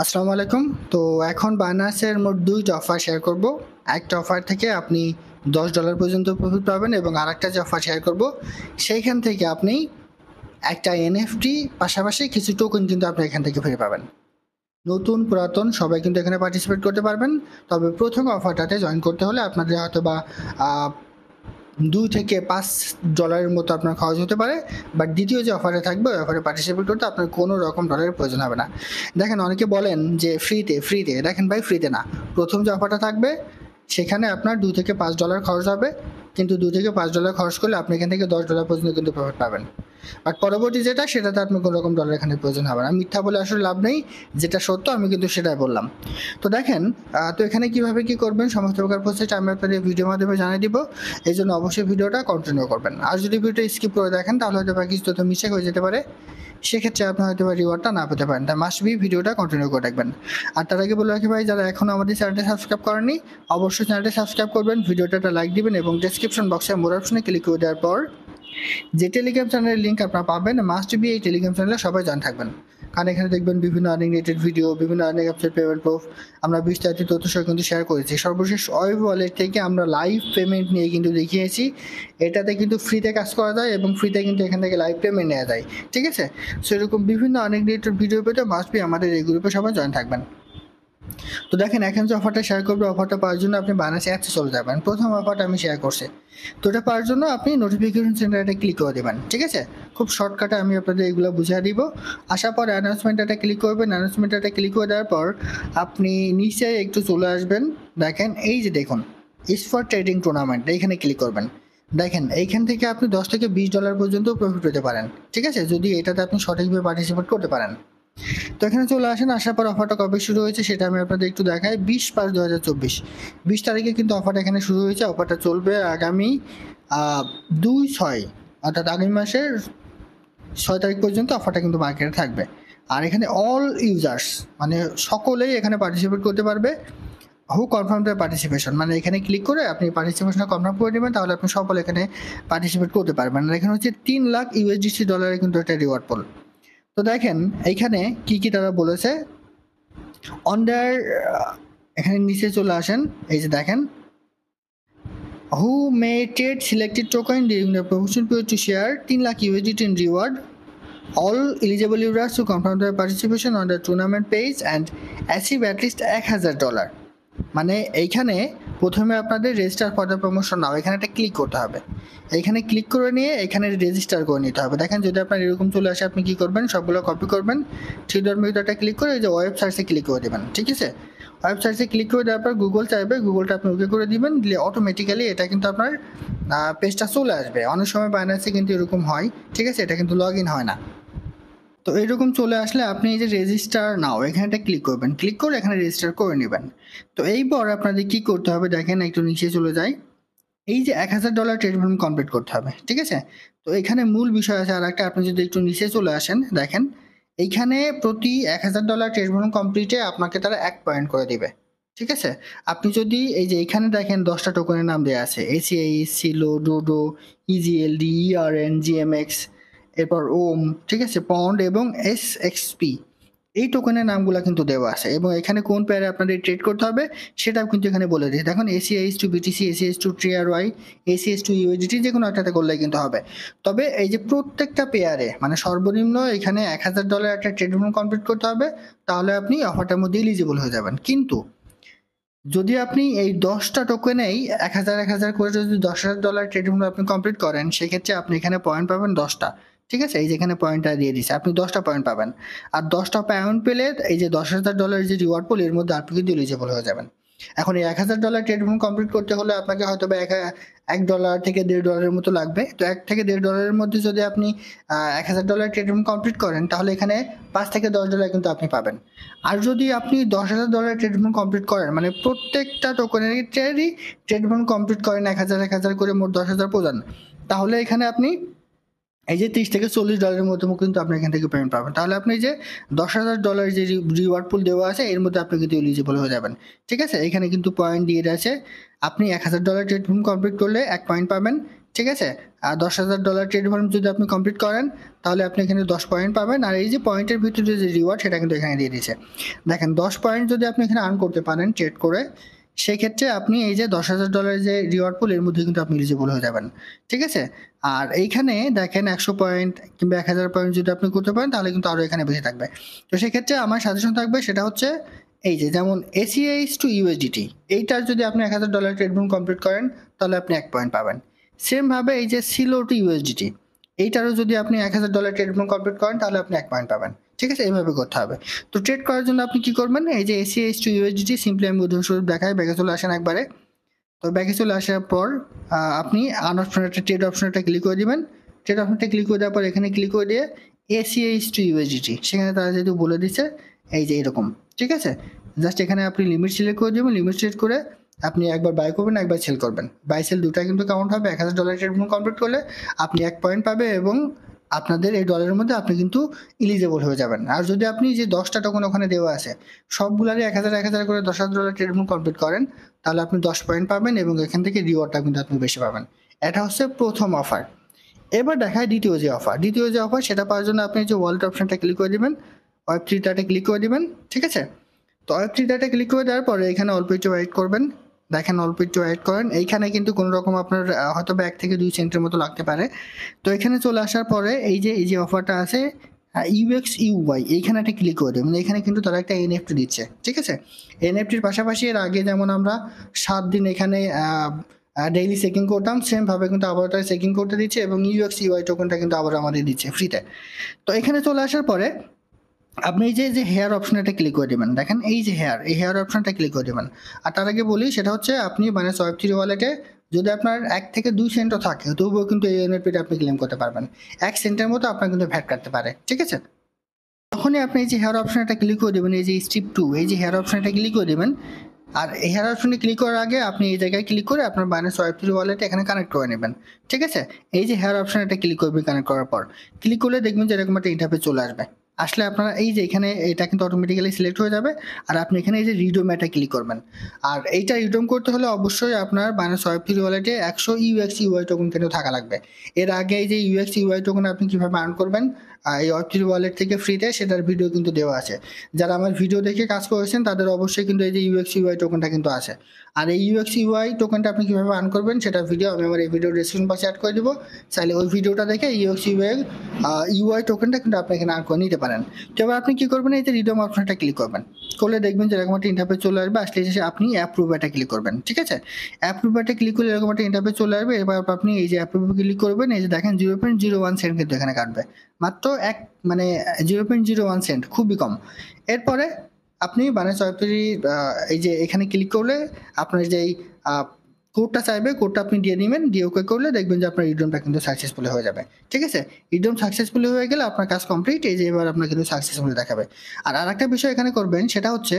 আসসালামু আলাইকুম। তো এখন বাইন্যান্সের মোট ২ টা অফার শেয়ার করব। একটা অফার থেকে আপনি $10 পর্যন্ত প্রফিট পাবেন এবং আরেকটা যে অফার শেয়ার করব সেইখান থেকে আপনি একটা এনএফটি পাশাপাশি কিছু টোকেন কিন্তু আপনি এখান থেকে ফিরে পাবেন। নতুন পুরাতন সবাই কিন্তু এখানে পার্টিসিপেট করতে পারবেন। তবে প্রথম অফারটাতে জয়েন করতে হলে আপনাদের হয়তোবা আ ২ থেকে $৫ মতো আপনার খরচ হতে পারে। বাট দ্বিতীয় যে অফারে থাকবে ওই অফারে পার্টিসিপেট করতে আপনার কোনো রকম ডলারের প্রয়োজন হবে না। দেখেন অনেকে বলেন যে ফ্রিতে দেখেন ভাই ফ্রিতে না। প্রথম যে অফারটা থাকবে সেখানে আপনার $2 থেকে $5 খরচ হবে। কিন্তু $2 থেকে $5 খরচ করলে আপনি এখান থেকে $10 পর্যন্ত কিন্তু প্রফিট পাবেন। বাট পরবর্তী যেটা সেটাতে আপনার কোনো রকম ডলার এখানে প্রয়োজন হবে না। মিথ্যা বলে আসলে লাভ নেই। যেটা সত্য আমি কিন্তু সেটাই বললাম। তো দেখেন তো এখানে কিভাবে কি করবেন সমস্ত প্রকার প্রসেসটা আমি আপনাদের ভিডিওর মাধ্যমে জানিয়ে দিব। এইজন্য অবশ্যই ভিডিওটা কন্টিনিউ করবেন। আর যদি ভিডিওটা স্কিপ করে দেখেন তাহলে হয়তো বা কিছু তথ্য মিস্টেক হয়ে যেতে পারে। সেক্ষেত্রে আপনি হয়তো বা রিওয়ার্ডটা না পেতে পারেন। তাই মাস্ট বি ভিডিওটা কন্টিনিউ করে রাখবেন। আর তার আগে বলে রাখি ভাই, যারা এখনও আমাদের চ্যানেলটা সাবস্ক্রাইব করেননি অবশ্যই চ্যানেলটা সাবস্ক্রাইব করবেন, ভিডিওটা একটা লাইক দিবেন এবং ডেসক্রিপশন বক্সে মোর অপশনে ক্লিক করে দেওয়ার পর যে টেলিগ্রাম চ্যানেলের লিঙ্ক আপনারা পাবেন মাস্ট বি এই টেলিগ্রাম চ্যানেলে সবাই জয়েন থাকবেন। কারণ এখানে দেখবেন বিভিন্ন আর্নিং রিলেটেড ভিডিও, বিভিন্ন আর্নিং অ্যাপসের পেমেন্ট প্রুফ আমরা বিস্তারিত তথ্য সহ কিন্তু শেয়ার করেছি। সর্বশেষ ওয়েব ওয়ালেট থেকে আমরা লাইভ পেমেন্ট নিয়ে কিন্তু দেখিয়েছি। এটাতে কিন্তু ফ্রিতে কাজ করা যায় এবং ফ্রিতে কিন্তু এখান থেকে লাইভ পেমেন্ট নেওয়া যায়। ঠিক আছে, সো এরকম বিভিন্ন আর্নিং রিলেটেড ভিডিও পেতে মাস্ট বি আমাদের এই গ্রুপে সবাই জয়েন থাকবেন। তো দেখেন এখন যে অফারটা শেয়ার করবো, অফারটা পাওয়ার জন্য আপনি বাইন্যান্স অ্যাপসে চলে যাবেন। প্রথম অফারটা আমি শেয়ার করছি। তো এটা পাওয়ার জন্য আপনি নোটিফিকেশন সেন্টারটা ক্লিক করে দেবেন। ঠিক আছে, খুব শর্টকাটে আমি আপনাদের এগুলো বুঝিয়ে দিব। আসার পর অ্যানাউন্সমেন্টটা ক্লিক করবেন। অ্যানাউন্সমেন্টটা ক্লিক করে দেওয়ার পর আপনি নিচে একটু চলে আসবেন। দেখেন এই যে দেখুন ইস ফর ট্রেডিং টুর্নামেন্ট, এইখানে ক্লিক করবেন। দেখেন এইখান থেকে আপনি $10 থেকে $20 পর্যন্ত প্রফিট পেতে পারেন। ঠিক আছে, যদি এটাতে আপনি সঠিকভাবে পার্টিসিপেট করতে পারেন। তো এখানে চলে আসেন। আসার পর অফারটা কবে শুরু হয়েছে সেটা আমি আপনাদের একটু দেখাই। 20/5/2024 20 তারিখে কিন্তু অফারটা এখানে শুরু হয়েছে। অফারটা চলবে আগামী 2/6 অর্থাৎ আগামী মাসের 6 তারিখ পর্যন্ত অফারটা কিন্তু মার্কেটে থাকবে। আর এখানে অল ইউজার্স মানে সকলেই এখানে পার্টিসিপেট করতে পারবে। হু কনফার্ম দ্য পার্টিসিপেশন মানে এখানে ক্লিক করে আপনি পার্টিসিপেশনটা কনফার্ম করে নেবেন, তাহলে আপনি সকলে এখানে পার্টিসিপেট করতে পারবেন। আর এখানে হচ্ছে $3 লাখ কিন্তু একটা রিওয়ার্ড পোল। তো দেখেন এইখানে কি তারা বলেছে অন্ডার, এখানে নিচে চলে আসেন। এই যে দেখেন who may trade selected token during the promotion period to share $3 lakh in reward all eligible users to confirm their participation on the tournament page and achieve at least $1000। মানে এইখানে প্রথমে আপনাদের রেজিস্টার ফর দ্য প্রমোশন নাও এখানে একটা click করতে হবে। এইখানে click করে নিয়ে এখানে রেজিস্টার করে নিতে হবে। দেখেন যদি আপনার এরকম চলে আসে আপনি কী করবেন, সবগুলো কপি করবেন, থ্রি ডট মেনুতে ক্লিক করে এই যে ওয়েবসাইটে ক্লিক করে দেবেন। ঠিক আছে, ওয়েবসাইটে ক্লিক করে দেওয়ার পর গুগল চাইবে, গুগলটা আপনি ওকে করে দিবেন, দিলে অটোমেটিক্যালি এটা কিন্তু আপনার পেজটা চলে আসবে। অনেক সময় বাইন্যান্সে কিন্তু এরকম হয়। ঠিক আছে, এটা কিন্তু লগ ইন হয় না। তো এরকম চলে আসলে আপনি এই যে রেজিস্টার নাও এখানেটা ক্লিক করবেন, ক্লিক করে এখানে রেজিস্টার করে নেবেন। তো এইবার আপনাদের কি করতে হবে দেখেন একটু নিচে চলে যাই। এই যে $1000 ট্রেড ভলিউম কমপ্লিট করতে হবে। ঠিক আছে, তো এখানে মূল বিষয় আছে আর একটা, আপনি যদি একটু নিচে চলে আসেন দেখেন এইখানে প্রতি $1000 ট্রেড ভলিউম কমপ্লিটে আপনাকে তারা 1 পয়েন্ট করে দিবে। ঠিক আছে, আপনি যদি এই যে এখানে দেখেন 10টা টোকেনের নাম দেওয়া আছে ACAIS, সিলো, ডোডো, ইজিএলডি, ইআরএন, জিএমএক্স, এরপর ওম, ঠিক আছে, পন্ড এবং এসএক্সপি, এই টোকেনের নামগুলো কিন্তু দেওয়া আছে এবং এখানে কোন পেয়ারে আপনাদের ট্রেড করতে হবে সেটাও কিন্তু এখানে বলে দিই। দেখুন ACAIS to BTC, ACAIS to TRY, ACAIS to USDT, যে কোনো একটাতে করলে কিন্তু হবে। তবে এই যে প্রত্যেকটা পেয়ারে মানে সর্বনিম্ন এখানে $1000 একটা ট্রেড কমপ্লিট করতে হবে, তাহলে আপনি অফারটার মধ্যে এলিজিবল হয়ে যাবেন। কিন্তু যদি আপনি এই 10টা টোকেনেই 1000 করে যদি $10,000 ট্রেড আপনি কমপ্লিট করেন সেক্ষেত্রে আপনি এখানে পয়েন্ট পাবেন 10টা। ঠিক আছে, এই যেখানে পয়েন্টটা দিয়ে দিচ্ছে আপনি 10টা পয়েন্ট পাবেন। আর 10টা পয়েন্ট পেলে এই যে $10,000 যে রিওয়ার্ড পোল এর মধ্যে আপনি কিন্তু এলিজিবল হয়ে যাবেন। এখন এই $1000 ট্রেড কমপ্লিট করতে হলে আপনাকে হয়তো বা $1 থেকে $1.5 মতো লাগবে। তো $1 থেকে $1.5 মধ্যে যদি আপনি $1000 ট্রেড কমপ্লিট করেন তাহলে এখানে $5 থেকে $10 কিন্তু আপনি পাবেন। আর যদি আপনি $10,000 ট্রেড কমপ্লিট করেন মানে প্রত্যেকটা টোকেনেরই ট্রেড কমপ্লিট করেন 1000 করে মোট 10,000 প্রদান, তাহলে এখানে আপনি এই যে $30 থেকে $40 মতো কিন্তু আপনি এখান থেকে পেমেন্ট পাবেন। তাহলে আপনি যে $10,000 যে রিওয়ার্ড পুল দেওয়া আছে এর মধ্যে আপনি কিন্তু এলিজিবল হয়ে যাবেন। ঠিক আছে, এখানে কিন্তু পয়েন্ট দিয়ে আছে। আপনি $1000 ট্রেড কমপ্লিট করলে 1 পয়েন্ট পাবেন, ঠিক আছে। আর $10,000 ট্রেড ভলিউম যদি আপনি কমপ্লিট করেন তাহলে আপনি এখানে 10 পয়েন্ট পাবেন। আর এই যে পয়েন্টের ভিতরে যে রিওয়ার্ড সেটা কিন্তু এখানে দিয়ে দিয়েছে। দেখেন 10 পয়েন্ট যদি আপনি এখানে আর্ন করতে পারেন ট্রেড করে, সেক্ষেত্রে আপনি এই যে $10,000 যে রিওয়ার্ড পুল এর মধ্যে কিন্তু আপনি এলিজিবল হয়ে যাবেন। ঠিক আছে। আর এইখানে দেখেন 100 পয়েন্ট কিংবা 1000 পয়েন্ট যদি আপনি করতে পারেন তাহলে কিন্তু আরও এখানে বেশি থাকবে। তো সেক্ষেত্রে আমার সাজেশন থাকবে সেটা হচ্ছে এই যে যেমন ACH টু USDT, এইটার যদি আপনি $1000 ট্রেড ভলিউম কমপ্লিট করেন তাহলে আপনি 1 পয়েন্ট পাবেন। সেমভাবে এই যে সিলো টু USDT, এইটারও যদি আপনি $1000 ট্রেড ভলিউম কমপ্লিট করেন তাহলে আপনি 1 পয়েন্ট পাবেন। ঠিক আছে, এইভাবে করতে হবে। তো ট্রেড করার জন্য আপনি কি করবেন, এই যে ACH টু USDT সিম্পলি আমি উদাহরণস্বরূপ দেখাই, ব্যাকে চলে আসেন একবারে। তো ব্যাকে চলে আসার পর আপনি আন অপশনটা ট্রেড অপশনটা ক্লিক করে দিবেন। ট্রেড অপশনটা ক্লিক করে দেওয়ার পর এখানে ক্লিক করে দিয়ে ACH টু USDT, সেখানে তারা যেহেতু বলে দিচ্ছে এই যে এরকম। ঠিক আছে, জাস্ট এখানে আপনি লিমিট সিলেক্ট করে দেবেন। লিমিট সিলেক্ট করে আপনি একবার বাই করবেন, একবার সেল করবেন। বাই সেল দুটা কিন্তু কাউন্ট হবে। $1000 ট্রেড কমপ্লিট করলে আপনি 1 পয়েন্ট পাবে এবং আপনাদের এই ডলারের মধ্যে আপনি কিন্তু ইলিজিবল হয়ে যাবেন। আর যদি আপনি যে 10টা টোকেন ওখানে দেওয়া আছে সবগুলারই 1000 করে $10,000 ট্রেড কমপ্লিট করেন তাহলে আপনি 10 পয়েন্ট পাবেন এবং এখান থেকে রিওয়ার্ডটা কিন্তু আপনি বেশি পাবেন। এটা হচ্ছে প্রথম অফার। এবার দেখায় দ্বিতীয় যে অফার সেটা পাওয়ার জন্য আপনি যে ওয়ালেট অপশনটা ক্লিক করে দিবেন, Web3 ডাটা ক্লিক করে দিবেন। ঠিক আছে, তো Web3 ডাটা ক্লিক করে দেওয়ার পরে এখানে অল্প একটু ওয়েট করবেন। দেখেন অল্প একটু ওয়েট করেন, এইখানে কিন্তু কোনো রকম আপনার হয়তো 1 থেকে 2 সেন্টের মতো লাগতে পারে। তো এখানে চলে আসার পরে এই যে অফারটা আছে UX/UI, এইখানে একটা ক্লিক করে দেবেন। এখানে কিন্তু তারা একটা NFT দিচ্ছে। ঠিক আছে, NFTর পাশাপাশি এর আগে যেমন আমরা 7 দিন এখানে ডেইলি চেকিং করতাম, সেমভাবে কিন্তু আবার তারা চেকিং করতে দিচ্ছে এবং UX/UI টোকেনটা কিন্তু আবার আমাদের দিচ্ছে ফ্রিতে। তো এখানে চলে আসার পরে আপনি এই যে হেয়ার অপশনটা ক্লিক করে দেবেন। দেখেন এই যে হেয়ার অপশনটা ক্লিক করে দেবেন। আর তার আগে বলি সেটা হচ্ছে আপনি মানে Web3 ওয়ালেটে যদি আপনার 1 থেকে 2 সেন্টও থাকে তবুও কিন্তু এই NFTটা আপনি ক্লেম করতে পারবেন। 1 সেন্টের মতো আপনার কিন্তু ভ্যাট কাটতে পারে। ঠিক আছে, তখনই আপনি এই যে হেয়ার অপশনটা ক্লিক করে দেবেন, এই যে স্টেপ 2 এই যে হেয়ার অপশনটা ক্লিক করে দেবেন। আর এই হেয়ার অপশনে ক্লিক করার আগে আপনি এই জায়গায় ক্লিক করে আপনার Binance Web3 ওয়ালেটে এখানে কানেক্ট করে নেবেন। ঠিক আছে, এই যে হেয়ার অপশনটা ক্লিক করবেন, কানেক্ট করার পর ক্লিক করলে দেখবেন যে এরকম একটা ইন্টারফেস চলে আসবে। আসলে আপনারা এই যে এখানে এটা কিন্তু অটোমেটিক্যালি সিলেক্ট হয়ে যাবে। আর আপনি এখানে এই যে রিডোম এটা ক্লিক করবেন। আর এইটা রিডোম করতে হলে অবশ্যই আপনার Binance Web3 ওয়ালেটে 100 UX/UI টোকেন কিন্তু থাকা লাগবে। এর আগে এই যে UX/UI টোকেন আপনি কিভাবে আর্ন করবেন এই Web3 ওয়ালেট থেকে ফ্রিতে, সেটার ভিডিও কিন্তু দেওয়া আছে। যারা আমার ভিডিও দেখে কাজ করেছেন তাদের অবশ্যই কিন্তু এই যে UX/UI টোকেনটা কিন্তু আছে। আর এই UX/UI টোকেনটা আপনি কিভাবে আর্ন করবেন সেটার ভিডিও আমি আমার এই ভিডিও ডেসক্রিপশন বক্সে অ্যাড করে দিব। চাইলে ওই ভিডিওটা দেখে UX/UI টোকেনটা কিন্তু আপনি এখানে আর্ন করে নিতে পারেন। তো এবার আপনি কি করবেন, এই যে রিডম অপশনটা ক্লিক করবেন। করলে দেখবেন যে এরকম একটা ইন্টারফেস চলে আসবে। আসলে এসে আপনি অ্যাপ্রুভ এটা ক্লিক করবেন। ঠিক আছে, অ্যাপ্রুভ এটা ক্লিক করলে এরকম একটা ইন্টারফেস চলে আসবে। এবার আপনি এই যে অ্যাপ্রুভ ক্লিক করবেন, এই যে দেখেন 0.01 সেন্ট কিন্তু এখানে কাটবে। মাত্র 0.01 সেন্ট, খুবই কম। এরপরে আপনি Binance Web3 এই যে এখানে ক্লিক করলে আপনার যেই কোডটা চাইবে কোডটা আপনি দিয়ে নেবেন, দিয়ে ওকে করলে দেখবেন যে আপনার রিডমটা কিন্তু সাকসেসফুলি হয়ে যাবে। ঠিক আছে, রিডম সাকসেসফুলি হয়ে গেলে আপনার কাজ কমপ্লিট। এই যে এবার আপনার কিন্তু সাকসেসফুলি দেখাবে। আর আরেকটা বিষয় এখানে করবেন সেটা হচ্ছে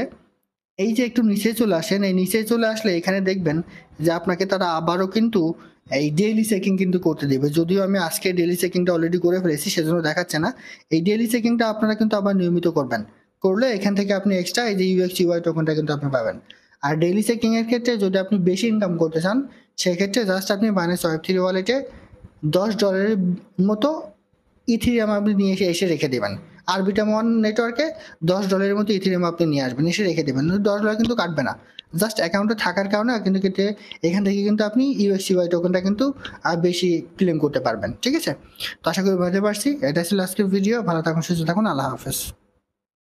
এই যে একটু নিচে চলে আসেন, এই নিচে চলে আসলে এখানে দেখবেন যে আপনাকে তারা আবারও কিন্তু এই ডেইলি চেকিং কিন্তু করতে দেবে। যদিও আমি আজকে ডেইলি চেকিংটা অলরেডি করে ফেলেছি সেজন্য দেখাচ্ছে না। এই ডেইলি চেকিংটা আপনারা কিন্তু আবার নিয়মিত করবেন, করলে এখান থেকে আপনি এক্সট্রা এই যে UX/UI টোকেনটা কিন্তু আপনি পাবেন। আর ডেইলি চেকিং এর ক্ষেত্রে যদি আপনি বেশি ইনকাম করতে চান সেক্ষেত্রে জাস্ট আপনি Binance Web3 ওয়ালেটে $10 মতো ইথিরিয়াম আপনি নিয়ে এসে রেখে দেবেন। আরবিটাম ওয়ান নেটওয়ার্কে $10 মতো ইথিরিয়াম আপনি নিয়ে আসবেন, এসে রেখে দেবেন। $10 কিন্তু কাটবে না, জাস্ট অ্যাকাউন্টে থাকার কারণে কিন্তু এখান থেকে কিন্তু আপনি UX/UI টোকেনটা কিন্তু বেশি ক্লেম করতে পারবেন। ঠিক আছে, তো আশা করি বুঝতে পারছি। এটা ছিল আজকের ভিডিও। ভালো থাকুন, সুস্থ থাকুন, আল্লাহ হাফেজ।